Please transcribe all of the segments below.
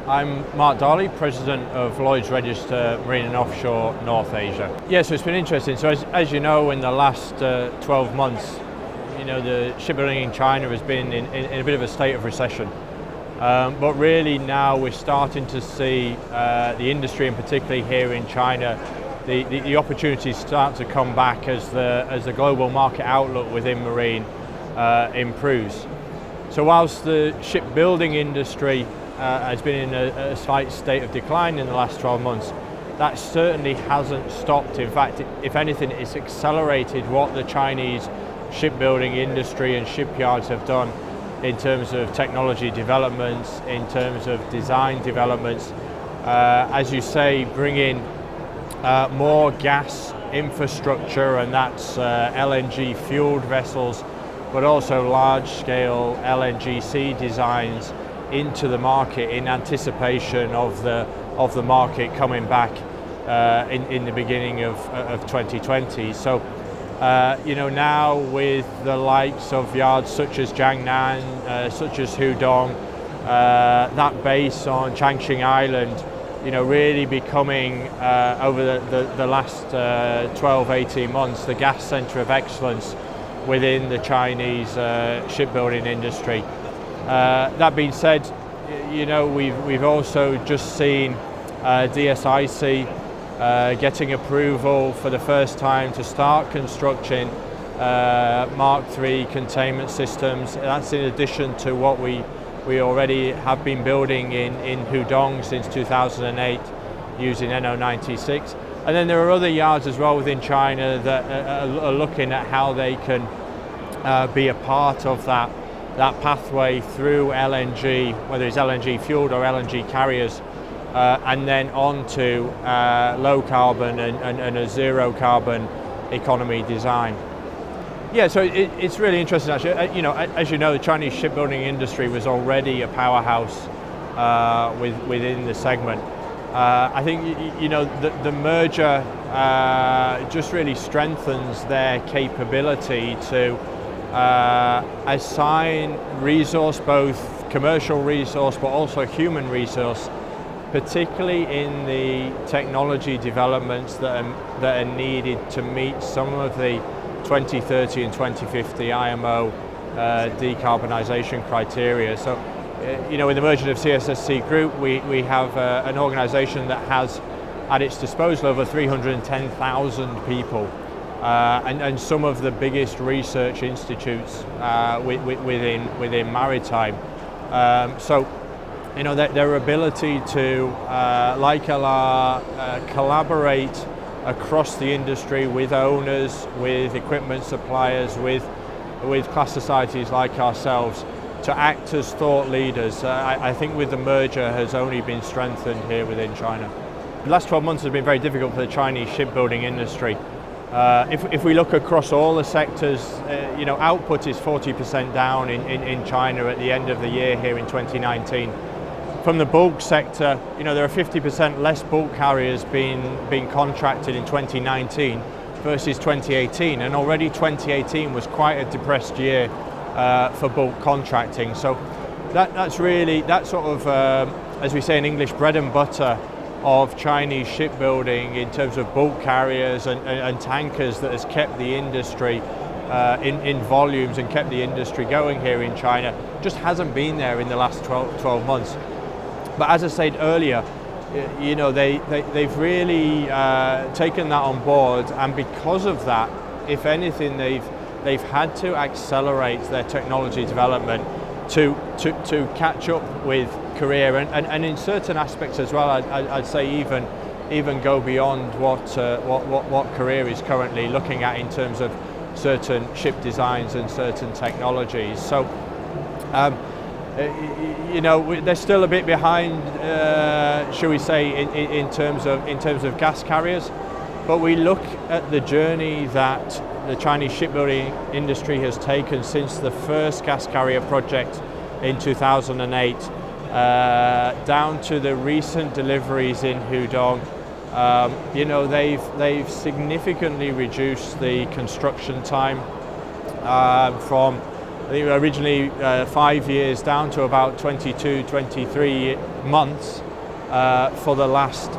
I'm Mark Darley, President of Lloyd's Register Marine and Offshore North Asia. Yeah, so it's been interesting. So as you know, in the last 12 months, the shipbuilding in China has been in a bit of a state of recession. But really now we're starting to see the industry, and particularly here in China, the opportunities start to come back as the global market outlook within marine improves. So whilst the shipbuilding industry has been in a slight state of decline in the last 12 months, that certainly hasn't stopped. In fact, if anything, it's accelerated what the Chinese shipbuilding industry and shipyards have done in terms of technology developments, in terms of design developments. As you say, bring in more gas infrastructure, and that's LNG fueled vessels, but also large-scale LNGC designs into the market in anticipation of the market coming back in the beginning of 2020. So now with the likes of yards such as Jiangnan, such as Hudong, that base on Changqing Island, really becoming over the last 12-18 months the gas centre of excellence within the Chinese shipbuilding industry. That being said, we've also just seen DSIC getting approval for the first time to start construction Mark III containment systems. That's in addition to what we already have been building in Hudong since 2008 using NO96. And then there are other yards as well within China that are looking at how they can be a part of that pathway through LNG, whether it's LNG fueled or LNG carriers, and then on to low carbon and a zero carbon economy design. Yeah, so it's really interesting actually. As you know, the Chinese shipbuilding industry was already a powerhouse within the segment. I think the merger just really strengthens their capability to assign resource, both commercial resource but also human resource, particularly in the technology developments that are needed to meet some of the 2030 and 2050 IMO decarbonisation criteria. So, with the merger of CSSC Group, we have an organisation that has at its disposal over 310,000 people, and some of the biggest research institutes within maritime. So, their ability to, like LR, collaborate across the industry with owners, with equipment suppliers, with class societies like ourselves, to act as thought leaders, I think with the merger has only been strengthened here within China. The last 12 months has been very difficult for the Chinese shipbuilding industry. If we look across all the sectors, output is 40% down in China at the end of the year here in 2019. From the bulk sector, there are 50% less bulk carriers being contracted in 2019 versus 2018, and already 2018 was quite a depressed year for bulk contracting. So that's really, that sort of, as we say in English, bread and butter of Chinese shipbuilding in terms of bulk carriers and tankers that has kept the industry in volumes and kept the industry going here in China, just hasn't been there in the last 12 months. But as I said earlier, they've really taken that on board, and because of that, if anything, they've had to accelerate their technology development to catch up with Korea, and in certain aspects as well, I'd say even go beyond what Korea is currently looking at in terms of certain ship designs and certain technologies. So. They're still a bit behind, shall we say, in terms of gas carriers, but we look at the journey that the Chinese shipbuilding industry has taken since the first gas carrier project in 2008, down to the recent deliveries in Hudong. They've significantly reduced the construction time from think originally 5 years down to about 22, 23 months for the last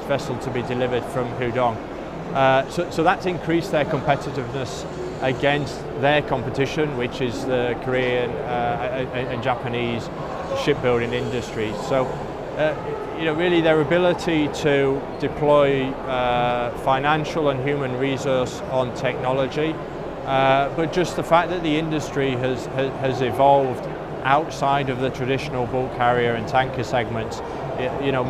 vessel to be delivered from Hudong. So that's increased their competitiveness against their competition, which is the Korean and Japanese shipbuilding industry. So really their ability to deploy financial and human resource on technology, but just the fact that the industry has evolved outside of the traditional bulk carrier and tanker segments,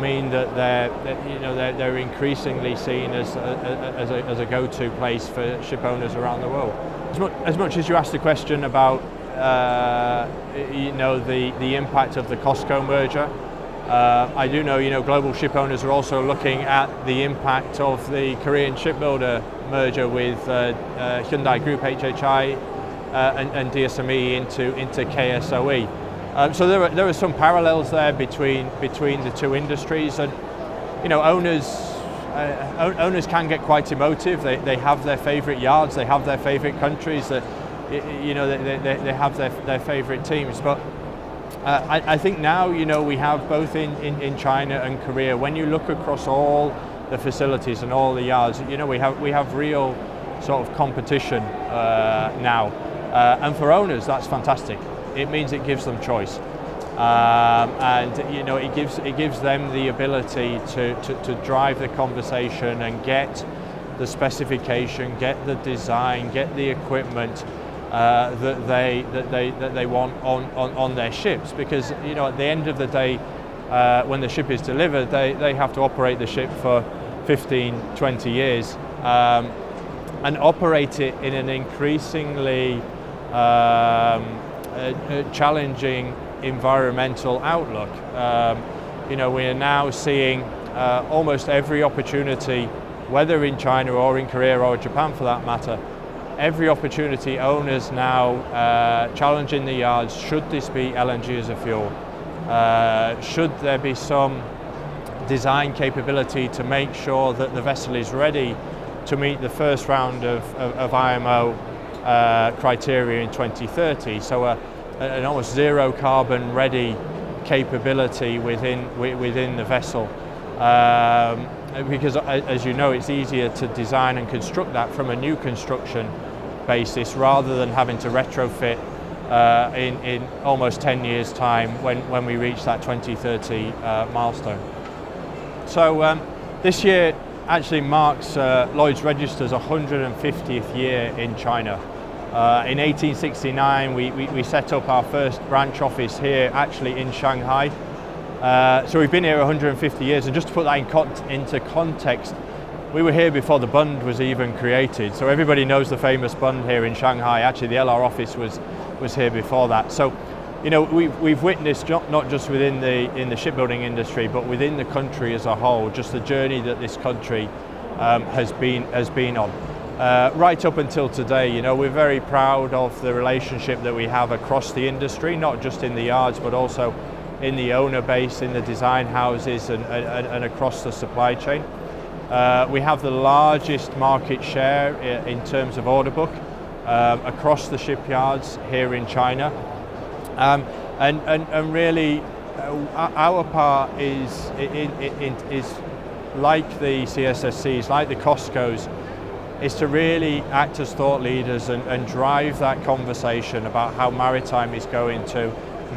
mean that they're increasingly seen as a go-to place for ship owners around the world. As much as you asked the question about the impact of the COSCO merger, I do know global ship owners are also looking at the impact of the Korean shipbuilder merger with Hyundai Group HHI and DSME into KSOE. So there are some parallels there between the two industries, and owners can get quite emotive. They have their favourite yards, they have their favourite countries, that they have their favourite teams. But I think now we have both in China and Korea. When you look across all the facilities and all the yards, we have real sort of competition now, and for owners that's fantastic. It means it gives them choice, and it gives them the ability to drive the conversation and get the specification, get the design, get the equipment that they want on their ships. Because at the end of the day, when the ship is delivered, they have to operate the ship for 15-20 years and operate it in an increasingly challenging environmental outlook. We are now seeing almost every opportunity, whether in China or in Korea or Japan for that matter, every opportunity owners now challenging the yards, should this be LNG as a fuel? Should there be some design capability to make sure that the vessel is ready to meet the first round of IMO criteria in 2030? So an almost zero carbon ready capability within the vessel. Because as you know, it's easier to design and construct that from a new construction basis rather than having to retrofit in almost 10 years time when we reach that 2030 milestone. So this year actually marks Lloyd's Register's 150th year in China. In 1869 we set up our first branch office here actually in Shanghai. So we've been here 150 years, and just to put that into context, we were here before the Bund was even created. So everybody knows the famous Bund here in Shanghai. Actually the LR office was here before that. So we've witnessed not just within the shipbuilding industry, but within the country as a whole, just the journey that this country has been on. Right up until today, we're very proud of the relationship that we have across the industry, not just in the yards, but also in the owner base, in the design houses, and across the supply chain. We have the largest market share in terms of order book across the shipyards here in China, and really our part is like the CSSCs, like the COSCOs, is to really act as thought leaders and drive that conversation about how maritime is going to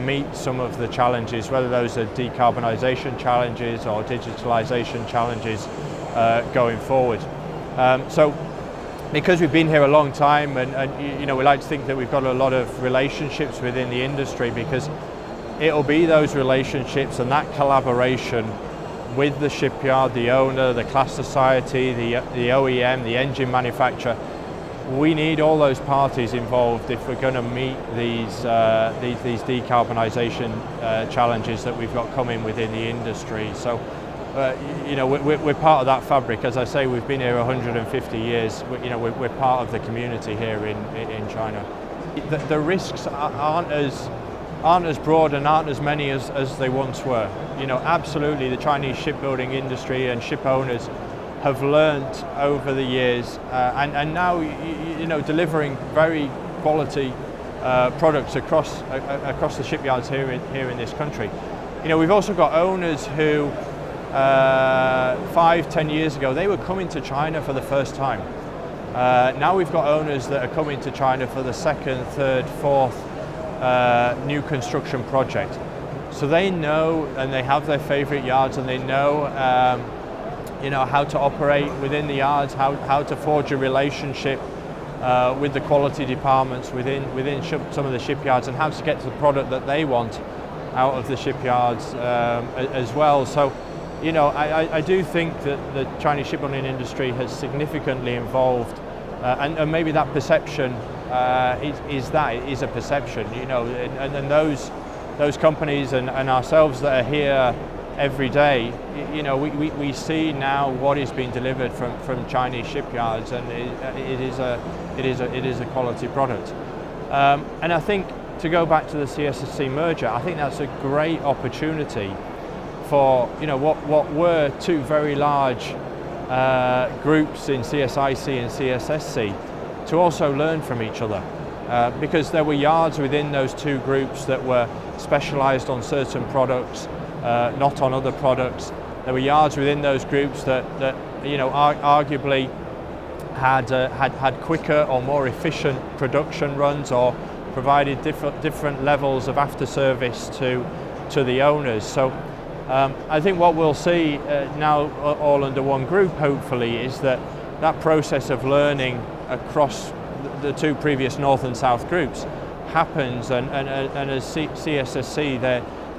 meet some of the challenges, whether those are decarbonisation challenges or digitalisation challenges going forward. So because we've been here a long time, and we like to think that we've got a lot of relationships within the industry, because it'll be those relationships and that collaboration with the shipyard, the owner, the class society, the OEM, the engine manufacturer. We need all those parties involved if we're going to meet these decarbonisation challenges that we've got coming within the industry. So, we're part of that fabric. As I say, we've been here 150 years. We're part of the community here in China. The risks aren't as broad and aren't as many as they once were. Absolutely, the Chinese shipbuilding industry and ship owners have learnt over the years, and now delivering very quality products across the shipyards here in this country. You know, we've also got owners who 5-10 years ago they were coming to China for the first time. Now we've got owners that are coming to China for the second, third, fourth new construction project. So they know, and they have their favourite yards, and they know, you know, how to operate within the yards, how to forge a relationship with the quality departments within some of the shipyards, and how to get to the product that they want out of the shipyards as well. So, you know, I do think that the Chinese shipbuilding industry has significantly evolved, and maybe that perception is a perception, you know, and those companies and ourselves that are here every day, you know, we see now what is being delivered from Chinese shipyards, and it is a quality product. And I think, to go back to the CSSC merger, I think that's a great opportunity for, you know, what were two very large groups in CSIC and CSSC to also learn from each other, because there were yards within those two groups that were specialised on certain products, not on other products. There were yards within those groups that you know, arguably had quicker or more efficient production runs, or provided different levels of after service to the owners. So I think what we'll see now, all under one group, hopefully, is that process of learning across the two previous North and South groups happens, and as CSSC,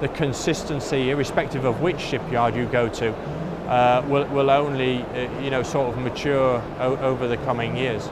the consistency, irrespective of which shipyard you go to, will only you know, sort of mature over the coming years.